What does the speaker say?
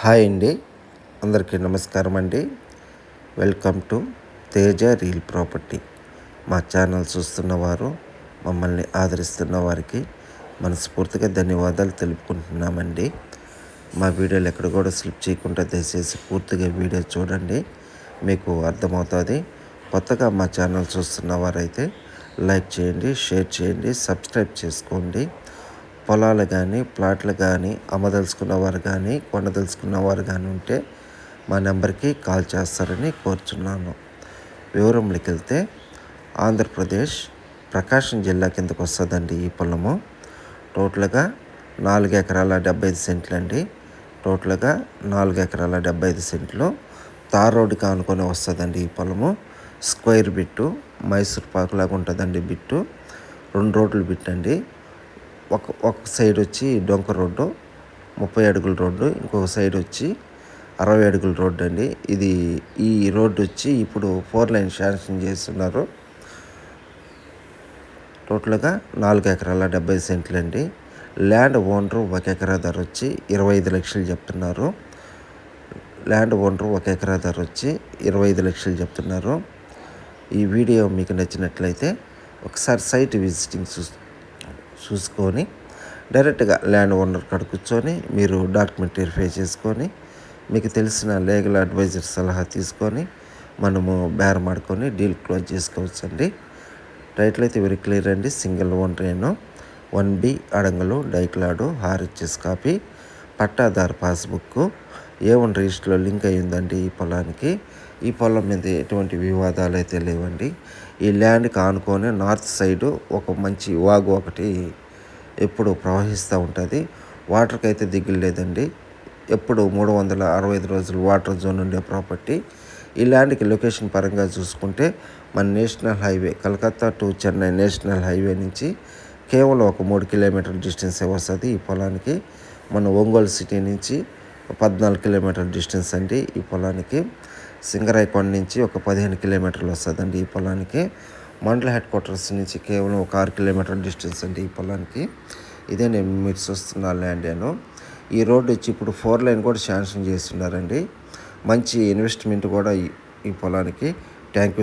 Hi అండి, అందరికీ నమస్కారం అండి. Welcome to Teja real property. మా ఛానల్ చూస్తున్నవారు, మమ్మల్ని ఆదరిస్తున్న వారికి మనస్ఫూర్తిగా ధన్యవాదాలు తెలుపుకుంటున్నామండి. మా వీడియోలు ఎక్కడ కూడా స్లిప్ చేయకుండా దయచేసి పూర్తిగా వీడియో చూడండి, మీకు అర్థమవుతుంది. కొత్తగా మా ఛానల్ చూస్తున్న వారైతే లైక్ చేయండి, షేర్ చేయండి, సబ్స్క్రైబ్ చేసుకోండి. పొలాలు కానీ ప్లాట్లు కానీ అమ్మదలుచుకున్న వారు కానీ కొనదలుచుకున్న వారు కానీ ఉంటే మా నెంబర్కి కాల్ చేస్తారని కోరుచున్నాను. వివరంలోకి వెళ్తే ఆంధ్రప్రదేశ్ ప్రకాశం జిల్లా కిందకు వస్తుందండి ఈ పొలము. టోటల్గా 4 ఎకరాల 75 సెంట్లు అండి. టోటల్గా 4 ఎకరాల 75 సెంట్లు తార్ రోడ్డుకి ఆనుకొని వస్తుందండి ఈ పొలము. స్క్వేర్ బిట్టు, మైసూర్ పాకు లాగా ఉంటుందండి బిట్టు. 2 రోడ్లు బిట్ అండి. ఒక సైడ్ వచ్చి డొంక రోడ్డు 30 అడుగుల రోడ్డు, ఇంకొక సైడ్ వచ్చి 60 అడుగుల రోడ్డు అండి. ఈ రోడ్డు వచ్చి ఇప్పుడు 4 లైన్ శాంక్షన్ చేస్తున్నారు. టోటల్గా 4 ఎకరాల 70 సెంట్లు అండి. ల్యాండ్ ఓనరు 1 ఎకరా ధర వచ్చి 25 లక్షలు చెప్తున్నారు. ల్యాండ్ ఓనరు 1 ఎకరా ధర వచ్చి 25 లక్షలు చెప్తున్నారు. ఈ వీడియో మీకు నచ్చినట్లయితే ఒకసారి సైట్ విజిటింగ్ చూసుకొని డైరెక్ట్గా ల్యాండ్ ఓనర్ కాడ కూర్చొని మీరు డాక్యుమెంట్ వెరిఫై చేసుకొని మీకు తెలిసిన లీగల్ అడ్వైజర్ సలహా తీసుకొని మనము బేరమాడుకొని డీల్ క్లోజ్ చేసుకోవచ్చండి. టైటిల్ అయితే వెరీ క్లియర్ అండి. Single owner 1B అడంగులు డైక్లాడు RHS copy, పట్టాదారు పాస్బుక్, A1 రిజిస్టర్లో లింక్ అయ్యిందండి ఈ పొలానికి. ఈ పొలం మీద ఎటువంటి వివాదాలు అయితే లేవండి. ఈ ల్యాండ్కి ఆనుకొని నార్త్ సైడు ఒక మంచి వాగు ఒకటి ఎప్పుడు ప్రవహిస్తూ ఉంటుంది. వాటర్కి అయితే దిగులు లేదండి. ఎప్పుడు 365 రోజులు వాటర్ జోన్ ఉండే ప్రాపర్టీ. ఈ ల్యాండ్కి లొకేషన్ పరంగా చూసుకుంటే మన national highway Calcutta to Chennai national highway నుంచి కేవలం ఒక 3 కిలోమీటర్ల డిస్టెన్సే వస్తుంది ఈ పొలానికి. మన ఒంగోలు సిటీ నుంచి 14 కిలోమీటర్ల డిస్టెన్స్ అండి ఈ పొలానికి. సింగరాయకొండ నుంచి ఒక 15 కిలోమీటర్లు వస్తుందండి ఈ పొలానికి. మండల హెడ్ క్వార్టర్స్ నుంచి కేవలం ఒక 6 కిలోమీటర్ల డిస్టెన్స్ అండి ఈ పొలానికి. ఇదే నేను మీరు చూస్తున్న ల్యాండ్. ఈ రోడ్డు వచ్చి ఇప్పుడు 4 లైన్ కూడా శాంక్షన్ చేస్తున్నారండి. మంచి ఇన్వెస్ట్మెంట్ కూడా ఈ పొలానికి. Thank you.